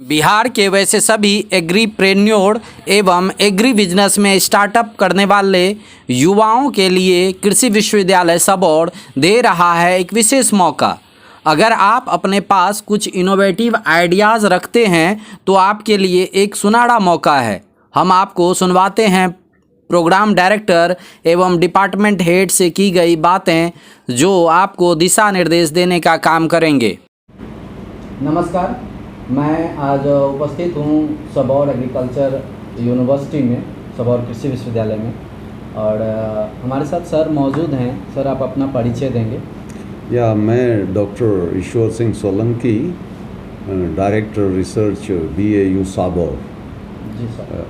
बिहार के वैसे सभी एग्रीप्रेन्योर एवं एग्री बिजनेस में स्टार्टअप करने वाले युवाओं के लिए कृषि विश्वविद्यालय सबौर दे रहा है एक विशेष मौका। अगर आप अपने पास कुछ इनोवेटिव आइडियाज़ रखते हैं तो आपके लिए एक सुनहरा मौका है। हम आपको सुनवाते हैं प्रोग्राम डायरेक्टर एवं डिपार्टमेंट हेड से की गई बातें जो आपको दिशा निर्देश देने का काम करेंगे। नमस्कार, मैं आज उपस्थित हूँ सबौर एग्रीकल्चर यूनिवर्सिटी में, सबौर कृषि विश्वविद्यालय में, और हमारे साथ सर मौजूद हैं। सर, आप अपना परिचय देंगे? या मैं doctor Ishwar Singh Solanki, director research BAU Sabour. जी सर,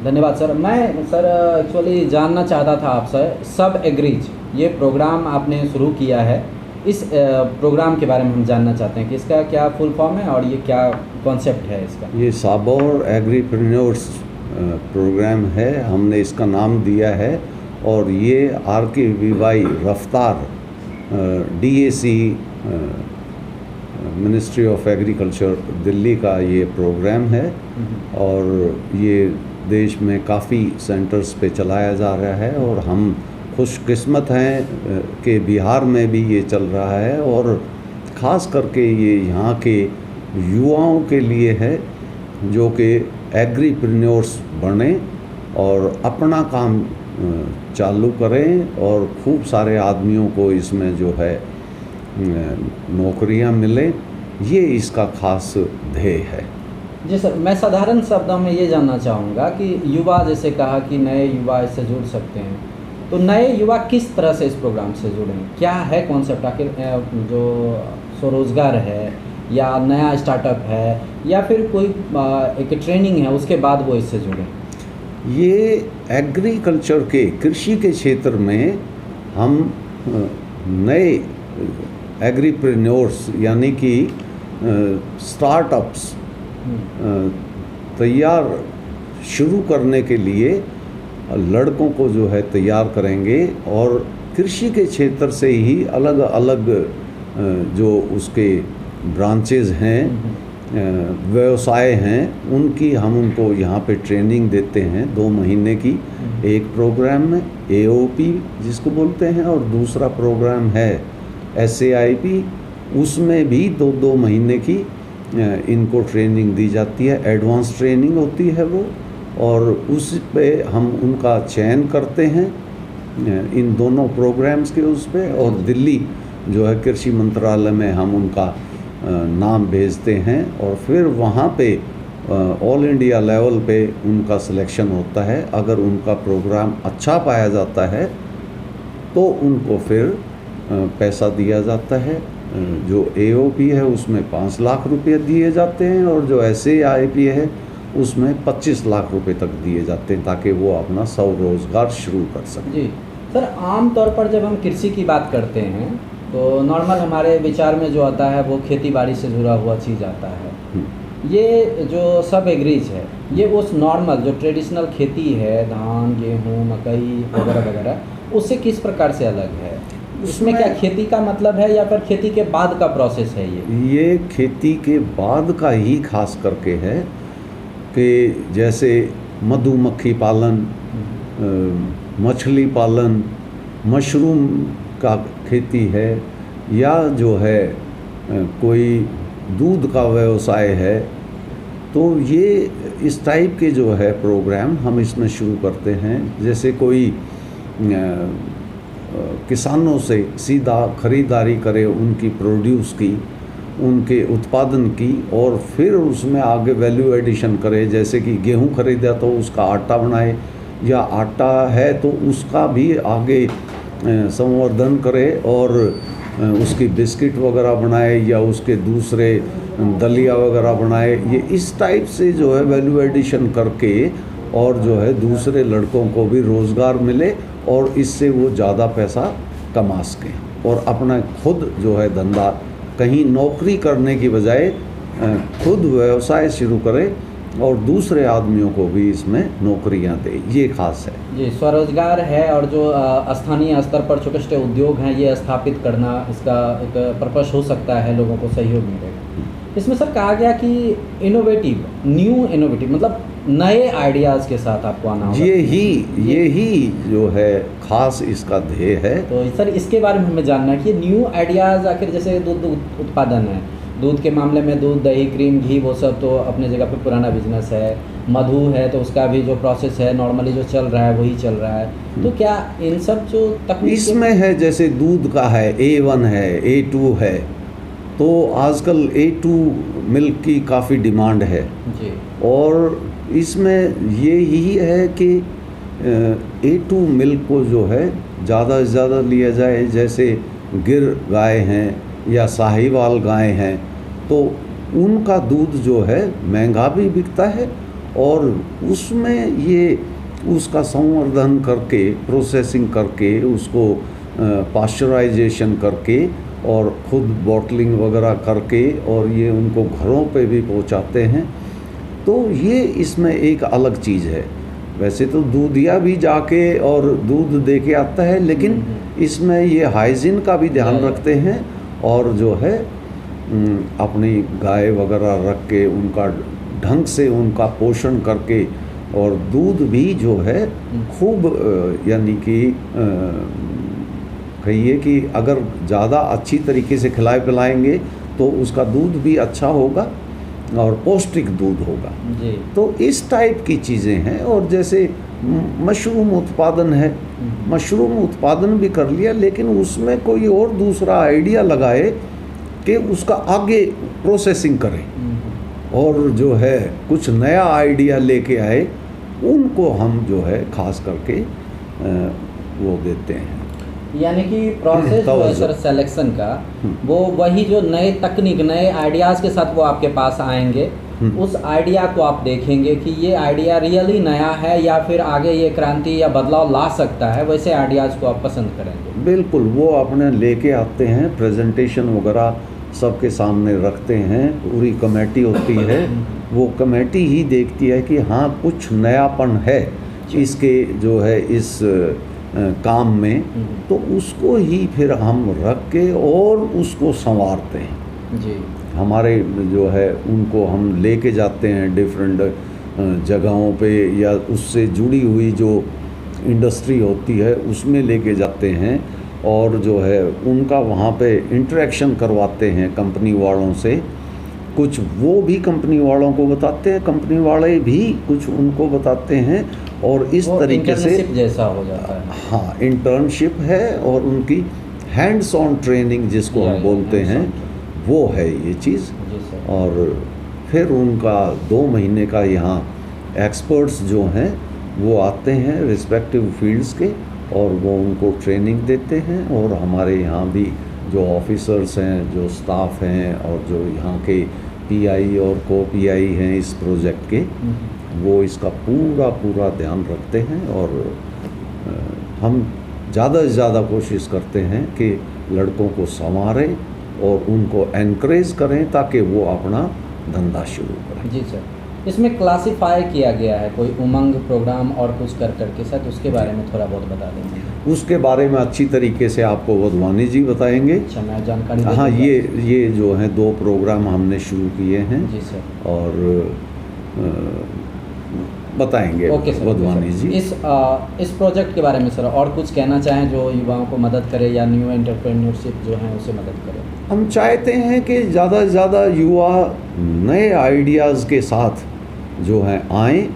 धन्यवाद सर। मैं सर एक्चुअली जानना चाहता था आपसे, सब एग्रीज ये प्रोग्राम आपने शुरू किया है, इस प्रोग्राम के बारे में हम जानना चाहते हैं कि इसका क्या फुल फॉर्म है और ये क्या कॉन्सेप्ट है इसका। ये सबौर एग्रीप्रेन्योर्स प्रोग्राम है, हमने इसका नाम दिया है, और ये RKVY रफ्तार DAC ministry of agriculture Delhi का ये प्रोग्राम है, और ये देश में काफ़ी सेंटर्स पे चलाया जा रहा है, और हम खुशकिस्मत हैं कि बिहार में भी ये चल रहा है, और ख़ास करके ये यहाँ के युवाओं के लिए है जो कि एग्रीप्रेन्योर्स बने और अपना काम चालू करें, और खूब सारे आदमियों को इसमें जो है नौकरियां मिले। ये इसका खास ध्येय है। जी सर, मैं साधारण शब्दों में ये जानना चाहूँगा कि युवा, जैसे कहा कि नए युवा इससे जुड़ सकते हैं, तो नए युवा किस तरह से इस प्रोग्राम से जुड़ें? क्या है कॉन्सेप्ट? आखिर जो स्वरोजगार है या नया स्टार्टअप है या फिर कोई एक ट्रेनिंग है, उसके बाद वो इससे जुड़ें? ये एग्रीकल्चर के, कृषि के क्षेत्र में हम नए एग्रीप्रेन्योर्स यानी कि स्टार्टअप्स तैयार शुरू करने के लिए लड़कों को जो है तैयार करेंगे, और कृषि के क्षेत्र से ही अलग अलग जो उसके ब्रांचेज हैं, व्यवसाय हैं, उनकी हम उनको यहाँ पे ट्रेनिंग देते हैं 2 महीने की। एक प्रोग्राम में AOP जिसको बोलते हैं, और दूसरा प्रोग्राम है SAIP, उसमें भी 2 महीने की इनको ट्रेनिंग दी जाती है। एडवांस ट्रेनिंग होती है वो, और उस पे हम उनका चयन करते हैं इन दोनों प्रोग्राम्स के उस पे, और दिल्ली जो है कृषि मंत्रालय में हम उनका नाम भेजते हैं, और फिर वहाँ पे ऑल इंडिया लेवल पे उनका सिलेक्शन होता है। अगर उनका प्रोग्राम अच्छा पाया जाता है तो उनको फिर पैसा दिया जाता है। जो AOP है उसमें 5 लाख रुपये दिए जाते हैं, और जो SAIP है उसमें 25 लाख रुपए तक दिए जाते हैं, ताकि वो अपना स्वरोजगार शुरू कर सकें। जी सर, आम तौर पर जब हम कृषि की बात करते हैं तो नॉर्मल हमारे विचार में जो आता है वो खेती बाड़ी से जुड़ा हुआ चीज़ आता है। ये जो सब एग्रीज है, ये उस नॉर्मल जो ट्रेडिशनल खेती है, धान, गेहूँ, मकई वगैरह वगैरह, उससे किस प्रकार से अलग है? इसमें क्या खेती का मतलब है या फिर खेती के बाद का प्रोसेस है? ये खेती के बाद का ही खास करके है, कि जैसे मधुमक्खी पालन, मछली पालन, मशरूम का खेती है, या जो है कोई दूध का व्यवसाय है, तो ये इस टाइप के जो है प्रोग्राम हम इसमें शुरू करते हैं। जैसे कोई किसानों से सीधा खरीदारी करे उनकी प्रोड्यूस की, उनके उत्पादन की, और फिर उसमें आगे वैल्यू एडिशन करे। जैसे कि गेहूं खरीदा तो उसका आटा बनाए, या आटा है तो उसका भी आगे संवर्धन करे और उसकी बिस्किट वगैरह बनाए, या उसके दूसरे दलिया वगैरह बनाए। ये इस टाइप से जो है वैल्यू एडिशन करके, और जो है दूसरे लड़कों को भी रोज़गार मिले, और इससे वो ज़्यादा पैसा कमा सकें, और अपना खुद जो है धंधा, कहीं नौकरी करने की बजाय खुद व्यवसाय शुरू करें, और दूसरे आदमियों को भी इसमें नौकरियां दे। ये खास है जी, स्वरोजगार है, और जो स्थानीय स्तर पर छोटे छोटे उद्योग हैं ये स्थापित करना, इसका एक पर्पस हो सकता है, लोगों को सहयोग मिलेगा। इसमें सर कहा गया कि इनोवेटिव, न्यू इनोवेटिव मतलब नए आइडियाज़ के साथ आपको आना होगा। यही जो है खास इसका ध्येय है। तो सर इसके बारे में हमें जानना है कि न्यू आइडियाज़ आखिर जैसे दूध उत्पादन है, दूध के मामले में दूध, दही, क्रीम, घी वो सब तो अपने जगह पे पुराना बिजनेस है। मधु है तो उसका भी जो प्रोसेस है नॉर्मली जो चल रहा है वही चल रहा है। तो क्या इन सब जो तकनीक इसमें है, जैसे दूध का है A1 है, A2 है, तो आजकल A2 मिल्क की काफ़ी डिमांड है जी, और इसमें ये ही है कि A2 मिल्क को जो है ज़्यादा से ज़्यादा लिया जाए। जैसे गिर गाय हैं या साहिवाल गाय हैं तो उनका दूध जो है महंगा भी बिकता है और उसमें ये उसका संवर्धन करके, प्रोसेसिंग करके, उसको पाश्चराइजेशन करके और ख़ुद बॉटलिंग वगैरह करके और ये उनको घरों पे भी पहुंचाते हैं। तो ये इसमें एक अलग चीज़ है। वैसे तो दूधिया भी जाके और दूध दे के आता है, लेकिन इसमें ये हाइजीन का भी ध्यान रखते हैं और जो है अपनी गाय वगैरह रख के उनका ढंग से उनका पोषण करके और दूध भी जो है खूब यानी कि कहिए कि अगर ज़्यादा अच्छी तरीके से खिलाए पिलाएंगे तो उसका दूध भी अच्छा होगा और पौष्टिक दूध होगा जी। तो इस टाइप की चीज़ें हैं। और जैसे मशरूम उत्पादन है, मशरूम उत्पादन भी कर लिया, लेकिन उसमें कोई और दूसरा आइडिया लगाए कि उसका आगे प्रोसेसिंग करें और जो है कुछ नया आइडिया लेके आए, उनको हम जो है खास करके वो देते हैं। यानी कि प्रोसेस जो है सर सिलेक्शन का, वो वही जो नए तकनीक, नए आइडियाज़ के साथ वो आपके पास आएंगे, उस आइडिया को आप देखेंगे कि ये आइडिया रियली नया है या फिर आगे ये क्रांति या बदलाव ला सकता है, वैसे आइडियाज़ को आप पसंद करेंगे। बिल्कुल, वो अपने लेके आते हैं, प्रेजेंटेशन वगैरह सबके सामने रखते हैं, पूरी कमेटी होती है, वो कमेटी ही देखती है कि हाँ कुछ नयापन है इसके जो है इस काम में, तो उसको ही फिर हम रख के और उसको संवारते हैं जी। हमारे जो है उनको हम लेके जाते हैं डिफरेंट जगहों पे या उससे जुड़ी हुई जो इंडस्ट्री होती है उसमें लेके जाते हैं और जो है उनका वहाँ पे इंटरेक्शन करवाते हैं कंपनी वालों से। कुछ वो भी कंपनी वालों को बताते हैं, कंपनी वाले भी कुछ उनको बताते हैं और इस तरीके से इंटर्नशिप जैसा हो जाता है। हाँ, इंटर्नशिप है और उनकी हैंड्स ऑन ट्रेनिंग जिसको हम बोलते हैं वो है ये चीज़। और फिर उनका 2 महीने का यहाँ एक्सपर्ट्स जो हैं वो आते हैं रिस्पेक्टिव फील्ड्स के और वो उनको ट्रेनिंग देते हैं और हमारे यहाँ भी जो ऑफिसर्स हैं, जो स्टाफ हैं और जो यहाँ के पीआई और को पीआई हैं इस प्रोजेक्ट के, वो इसका पूरा ध्यान रखते हैं और हम ज़्यादा से ज़्यादा कोशिश करते हैं कि लड़कों को संवारें और उनको एनकरेज करें ताकि वो अपना धंधा शुरू करें। जी सर, इसमें क्लासिफाई किया गया है कोई उमंग प्रोग्राम और कुछ करके सर, उसके बारे में थोड़ा बहुत बता देंगे। उसके बारे में अच्छी तरीके से आपको वधवानी जी बताएंगे। अच्छा, मैं जानकारी हाँ, ये जो हैं 2 प्रोग्राम हमने शुरू किए हैं जी सर, और बताएंगे वधवानी जी। इस प्रोजेक्ट के बारे में सर और कुछ कहना चाहें जो युवाओं को मदद करे या न्यू एंटरप्रेन्योरशिप जो है उसे मदद करे। हम चाहते हैं कि ज़्यादा से ज़्यादा युवा नए आइडियाज़ के साथ जो हैं आएँ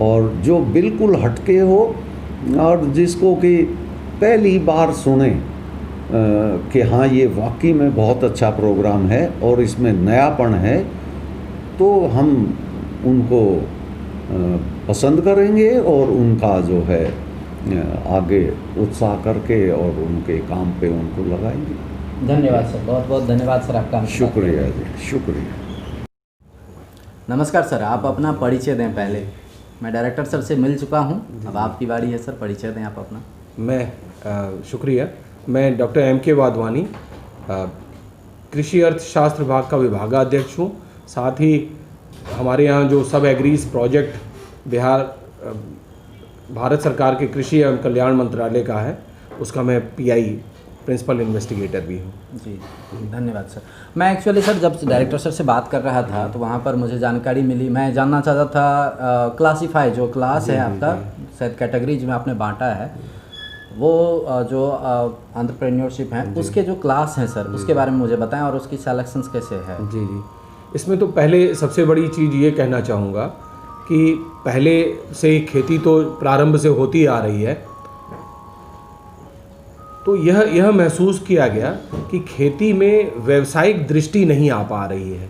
और जो बिल्कुल हटके हो और जिसको कि पहली बार सुने कि हाँ ये वाकई में बहुत अच्छा प्रोग्राम है और इसमें नयापन है, तो हम उनको पसंद करेंगे और उनका जो है आगे उत्साह करके और उनके काम पे उनको लगाएंगे। धन्यवाद सर, बहुत बहुत धन्यवाद सर आपका। शुक्रिया जी, शुक्रिया। नमस्कार सर, आप अपना परिचय दें। पहले मैं डायरेक्टर सर से मिल चुका हूं, अब आपकी बारी है सर, परिचय दें आप अपना। मैं शुक्रिया, मैं डॉक्टर M.K. वाधवानी, कृषि अर्थशास्त्र विभाग का विभागाध्यक्ष हूँ। साथ ही हमारे यहाँ जो सब एग्रीज प्रोजेक्ट भारत सरकार के कृषि एवं कल्याण मंत्रालय का है, उसका मैं PI प्रिंसिपल इन्वेस्टिगेटर भी हूँ। जी धन्यवाद सर। मैं एक्चुअली सर जब डायरेक्टर सर से बात कर रहा था तो वहाँ पर मुझे जानकारी मिली, मैं जानना चाहता था क्लासीफाई जो क्लास है आपका, शायद कैटेगरीज में आपने बांटा है, वो जो एंटरप्रेन्योरशिप है उसके जो क्लास हैं सर उसके बारे में मुझे बताएं और उसकी सिलेक्शंस कैसे है। जी जी, इसमें तो पहले सबसे बड़ी चीज़ ये कहना चाहूँगा कि पहले से खेती तो प्रारंभ से होती आ रही है, तो यह महसूस किया गया कि खेती में व्यावसायिक दृष्टि नहीं आ पा रही है।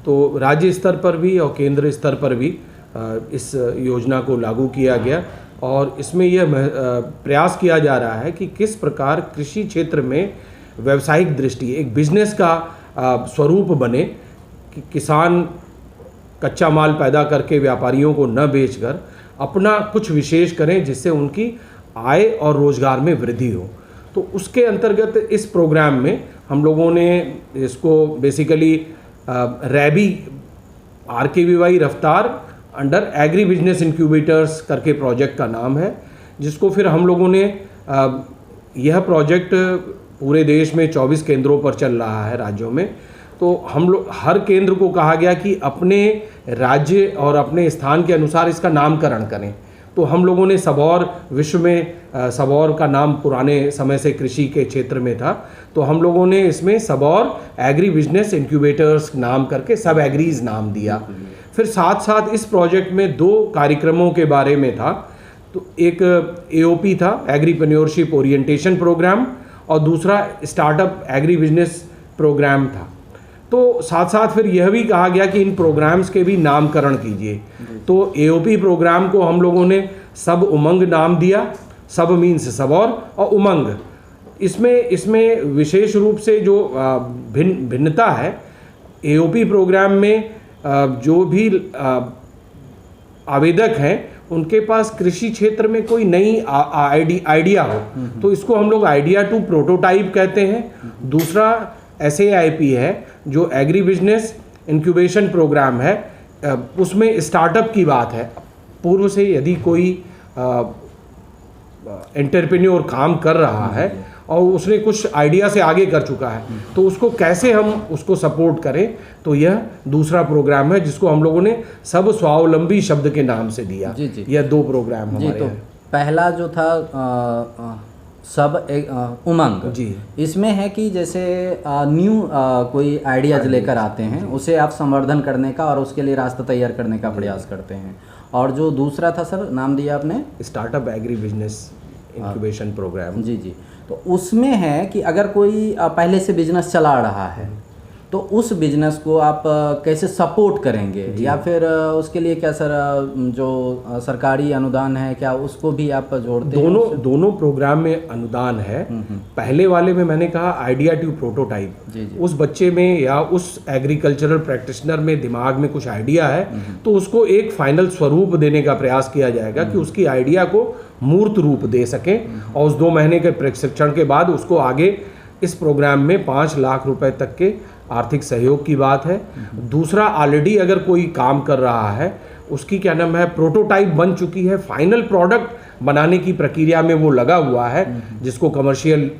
तो राज्य स्तर पर भी और केंद्र स्तर पर भी इस योजना को लागू किया गया और इसमें यह प्रयास किया जा रहा है कि किस प्रकार कृषि क्षेत्र में व्यावसायिक दृष्टि एक बिजनेस का स्वरूप बने, कि किसान कच्चा माल पैदा करके व्यापारियों को न बेचकर अपना कुछ विशेष करें जिससे उनकी आय और रोजगार में वृद्धि हो। तो उसके अंतर्गत इस प्रोग्राम में हम लोगों ने इसको बेसिकली रैबी RKVY रफ्तार अंडर एग्री बिजनेस इंक्यूबेटर्स करके प्रोजेक्ट का नाम है, जिसको फिर हम लोगों ने यह प्रोजेक्ट पूरे देश में 24 केंद्रों पर चल रहा है राज्यों में। तो हम लोग हर केंद्र को कहा गया कि अपने राज्य और अपने स्थान के अनुसार इसका नामकरण करें। तो हम लोगों ने सबौर, विश्व में सबौर का नाम पुराने समय से कृषि के क्षेत्र में था, तो हम लोगों ने इसमें सबौर एग्री बिजनेस इंक्यूबेटर्स नाम करके सब एग्रीज नाम दिया। फिर साथ साथ इस प्रोजेक्ट में 2 कार्यक्रमों के बारे में था। तो एक AOP था, एग्रीप्रेन्योरशिप ओरिएंटेशन प्रोग्राम, और दूसरा स्टार्टअप एग्री बिजनेस प्रोग्राम था। तो साथ साथ फिर यह भी कहा गया कि इन प्रोग्राम्स के भी नामकरण कीजिए। तो AOP प्रोग्राम को हम लोगों ने सब उमंग नाम दिया। सब मीन्स सबौर और उमंग। इसमें विशेष रूप से जो भिन्नता है, AOP प्रोग्राम में जो भी आवेदक हैं उनके पास कृषि क्षेत्र में कोई नई आइडिया हो, तो इसको हम लोग आइडिया टू प्रोटोटाइप कहते हैं। दूसरा SAIP है जो एग्री बिजनेस इंक्यूबेशन प्रोग्राम है, उसमें स्टार्टअप की बात है। पूर्व से यदि कोई एंटरप्रेन्योर काम कर रहा है और उसने कुछ आइडिया से आगे कर चुका है, तो उसको कैसे हम उसको सपोर्ट करें, तो यह दूसरा प्रोग्राम है जिसको हम लोगों ने सब स्वावलंबी शब्द के नाम से दिया। जी जी। यह 2 प्रोग्राम जी, हमारे तो हैं। पहला जो था सब उमंग जी, इसमें है कि जैसे न्यू कोई आइडियाज लेकर आते हैं, उसे आप संवर्धन करने का और उसके लिए रास्ता तैयार करने का प्रयास करते हैं। और जो दूसरा था सर, नाम दिया आपने startup agri business incubation program. जी जी, तो उसमें है कि अगर कोई पहले से बिजनेस चला रहा है तो उस बिजनेस को आप कैसे सपोर्ट करेंगे, या फिर उसके लिए क्या सर जो सरकारी अनुदान है क्या उसको भी आप जोड़ते हैं? दोनों प्रोग्राम में अनुदान है। पहले वाले में मैंने कहा आइडिया टू प्रोटोटाइप, उस बच्चे में या उस एग्रीकल्चरल प्रैक्टिशनर में दिमाग में कुछ आइडिया है तो उसको एक फाइनल स्वरूप देने का प्रयास किया जाएगा कि उसकी आइडिया को मूर्त रूप दे सकें, और उस 2 महीने के प्रशिक्षण के बाद उसको आगे इस प्रोग्राम में 5 लाख रुपए तक के आर्थिक सहयोग की बात है। दूसरा, ऑलरेडी अगर कोई काम कर रहा है, उसकी क्या नाम है, प्रोटोटाइप बन चुकी है, फाइनल प्रोडक्ट बनाने की प्रक्रिया में वो लगा हुआ है, जिसको कमर्शियल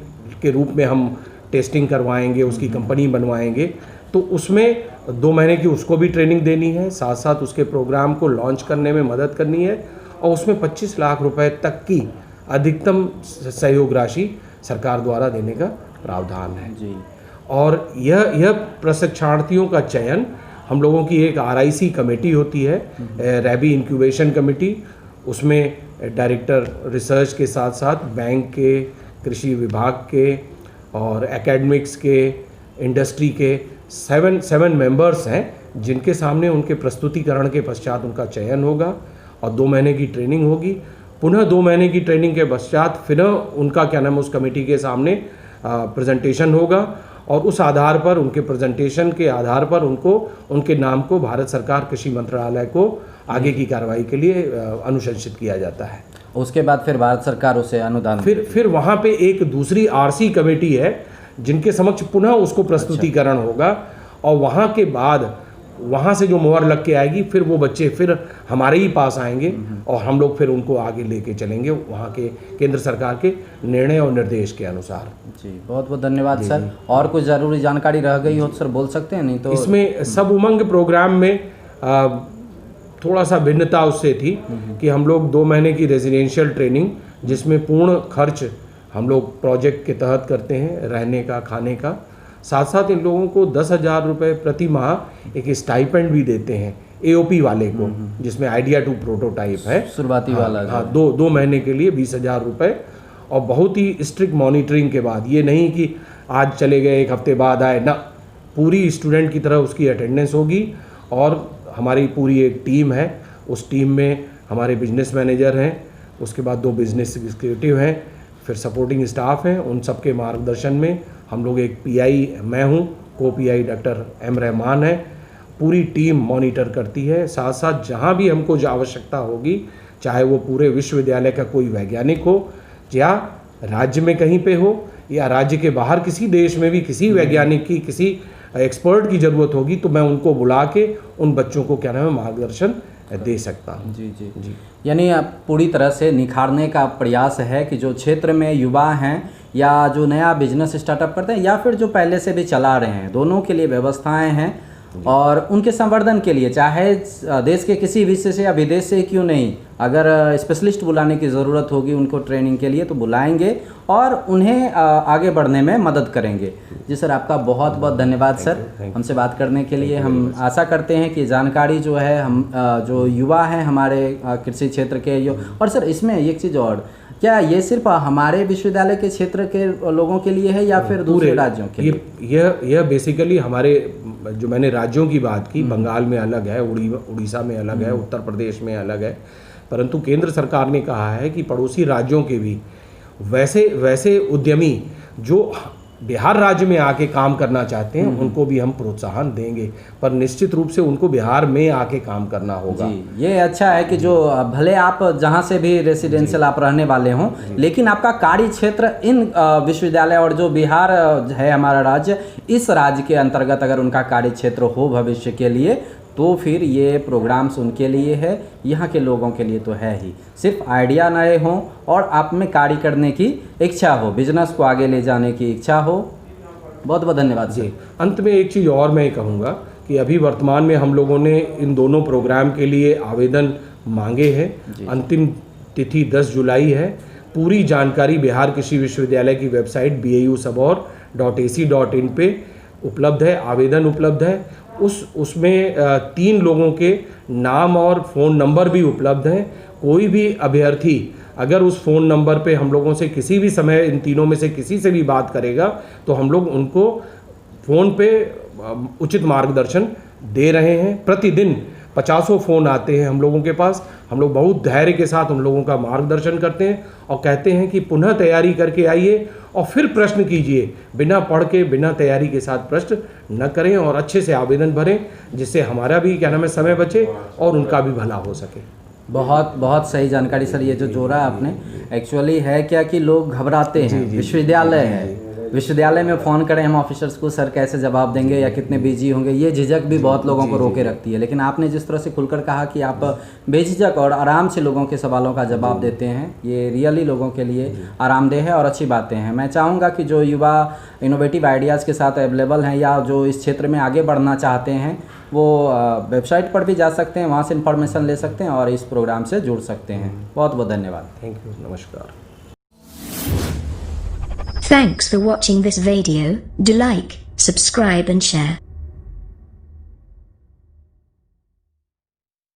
के रूप में हम टेस्टिंग करवाएंगे, उसकी कंपनी बनवाएंगे, तो उसमें 2 महीने की उसको भी ट्रेनिंग देनी है, साथ साथ उसके प्रोग्राम को लॉन्च करने में मदद करनी है, और उसमें 25 लाख रुपए तक की अधिकतम सहयोग राशि सरकार द्वारा देने का प्रावधान है। जी। और यह प्रशिक्षणार्थियों का चयन, हम लोगों की एक RIC कमेटी होती है, रैबी इंक्यूबेशन कमेटी, उसमें डायरेक्टर रिसर्च के साथ साथ बैंक के, कृषि विभाग के और एकेडमिक्स के, इंडस्ट्री के 7 मेंबर्स हैं, जिनके सामने उनके प्रस्तुतिकरण के पश्चात उनका चयन होगा और 2 महीने की ट्रेनिंग होगी। पुनः 2 महीने की ट्रेनिंग के पश्चात फिर उनका क्या नाम, उस कमेटी के सामने प्रेजेंटेशन होगा, और उस आधार पर, उनके प्रेजेंटेशन के आधार पर उनको, उनके नाम को भारत सरकार कृषि मंत्रालय को आगे की कार्रवाई के लिए अनुशंसित किया जाता है। उसके बाद फिर भारत सरकार उसे अनुदान फिर वहाँ पे एक दूसरी RC कमेटी है जिनके समक्ष पुनः उसको प्रस्तुतिकरण होगा, और वहाँ के बाद वहाँ से जो मोहर लग के आएगी फिर वो बच्चे फिर हमारे ही पास आएंगे और हम लोग फिर उनको आगे लेके चलेंगे वहाँ के केंद्र सरकार के निर्णय और निर्देश के अनुसार। जी बहुत बहुत धन्यवाद सर। और कुछ ज़रूरी जानकारी रह गई हो तो सर बोल सकते हैं, नहीं तो इसमें सब उमंग प्रोग्राम में थोड़ा सा भिन्नता उससे थी कि हम लोग 2 महीने की रेजिडेंशियल ट्रेनिंग जिसमें पूर्ण खर्च हम लोग प्रोजेक्ट के तहत करते हैं, रहने का, खाने का, साथ साथ इन लोगों को 10,000 रुपये प्रति माह एक स्टाइपेंड भी देते हैं AOP वाले को, जिसमें आइडिया टू प्रोटोटाइप है शुरुआती वाला। हाँ, 2 महीने के लिए 20,000 रुपये और बहुत ही स्ट्रिक्ट मॉनिटरिंग के बाद। ये नहीं कि आज चले गए 1 हफ्ते बाद आए ना, पूरी स्टूडेंट की तरह उसकी अटेंडेंस होगी। और हमारी पूरी एक टीम है, उस टीम में हमारे बिजनेस मैनेजर हैं, उसके बाद 2 बिजनेस एग्जीक्यूटिव हैं, फिर सपोर्टिंग स्टाफ हैं। उन सबके मार्गदर्शन में हम लोग एक PI मैं हूँ, को PI डॉक्टर M रहमान है, पूरी टीम मॉनिटर करती है। साथ साथ जहाँ भी हमको जो आवश्यकता होगी, चाहे वो पूरे विश्वविद्यालय का कोई वैज्ञानिक हो या राज्य में कहीं पे हो या राज्य के बाहर किसी देश में भी किसी वैज्ञानिक की, किसी एक्सपर्ट की ज़रूरत होगी, तो मैं उनको बुला के उन बच्चों को क्या नाम है मार्गदर्शन दे सकता हूँ। जी यानी पूरी तरह से निखारने का प्रयास है कि जो क्षेत्र में युवा हैं या जो नया बिजनेस स्टार्टअप करते हैं या फिर जो पहले से भी चला रहे हैं, दोनों के लिए व्यवस्थाएं हैं और उनके संवर्धन के लिए चाहे देश के किसी हिस्से से या विदेश से क्यों नहीं, अगर स्पेशलिस्ट बुलाने की ज़रूरत होगी उनको ट्रेनिंग के लिए तो बुलाएंगे और उन्हें आगे बढ़ने में मदद करेंगे। जी सर, आपका बहुत बहुत धन्यवाद सर हमसे बात करने के लिए। हम आशा करते हैं कि जानकारी जो है हम जो युवा हैं हमारे कृषि क्षेत्र के और सर इसमें एक चीज़ और, क्या ये सिर्फ हमारे विश्वविद्यालय के क्षेत्र के लोगों के लिए है या फिर दूसरे राज्यों के लिए? यह बेसिकली हमारे जो मैंने राज्यों की बात की, बंगाल में अलग है, उड़ीसा में अलग है, उत्तर प्रदेश में अलग है, परंतु केंद्र सरकार ने कहा है कि पड़ोसी राज्यों के भी वैसे उद्यमी जो बिहार राज्य में आके काम करना चाहते हैं उनको भी हम प्रोत्साहन देंगे, पर निश्चित रूप से उनको बिहार में आके काम करना होगा। जी, ये अच्छा है कि जो भले आप जहाँ से भी रेसिडेंशियल आप रहने वाले हों, लेकिन आपका कार्य क्षेत्र इन विश्वविद्यालय और जो बिहार है हमारा राज्य, इस राज्य के अंतर्गत अगर उनका कार्य क्षेत्र हो भविष्य के लिए तो फिर ये प्रोग्राम्स उनके लिए है, यहाँ के लोगों के लिए तो है ही। सिर्फ आइडिया नए हों और आप में कार्य करने की इच्छा हो, बिजनेस को आगे ले जाने की इच्छा हो। बहुत बहुत धन्यवाद जी। अंत में एक चीज़ और मैं कहूँगा कि अभी वर्तमान में हम लोगों ने इन दोनों प्रोग्राम के लिए आवेदन मांगे हैं। अंतिम तिथि 10 जुलाई है। पूरी जानकारी बिहार कृषि विश्वविद्यालय की वेबसाइट BAUSabor.ac.in पे उपलब्ध है, आवेदन उपलब्ध है। उसमें 3 लोगों के नाम और फ़ोन नंबर भी उपलब्ध हैं। कोई भी अभ्यर्थी अगर उस फ़ोन नंबर पे हम लोगों से किसी भी समय इन तीनों में से किसी से भी बात करेगा तो हम लोग उनको फ़ोन पे उचित मार्गदर्शन दे रहे हैं। प्रतिदिन 50 फ़ोन आते हैं हम लोगों के पास। हम लोग बहुत धैर्य के साथ उन लोगों का मार्गदर्शन करते हैं और कहते हैं कि पुनः तैयारी करके आइए और फिर प्रश्न कीजिए, बिना पढ़ के बिना तैयारी के साथ प्रश्न न करें और अच्छे से आवेदन भरें, जिससे हमारा भी क्या नाम है समय बचे और उनका भी भला हो सके। बहुत बहुत सही जानकारी सर, ये जो जोड़ा आपने। एक्चुअली है क्या कि लोग घबराते हैं, विश्वविद्यालय है, विश्वविद्यालय में फ़ोन करें हम ऑफिसर्स को, सर कैसे जवाब देंगे या कितने बिजी होंगे, ये झिझक भी बहुत लोगों को रोके रखती है। लेकिन आपने जिस तरह से खुलकर कहा कि आप बेझिझक और आराम से लोगों के सवालों का जवाब देते हैं, ये रियली लोगों के लिए आरामदेह है और अच्छी बातें हैं। मैं चाहूँगा कि जो युवा इनोवेटिव आइडियाज़ के साथ अवेलेबल हैं या जो इस क्षेत्र में आगे बढ़ना चाहते हैं वो वेबसाइट पर भी जा सकते हैं, वहाँ से इन्फॉर्मेशन ले सकते हैं और इस प्रोग्राम से जुड़ सकते हैं। बहुत बहुत धन्यवाद। थैंक यू, नमस्कार। Thanks for watching this video. Do like, subscribe and share.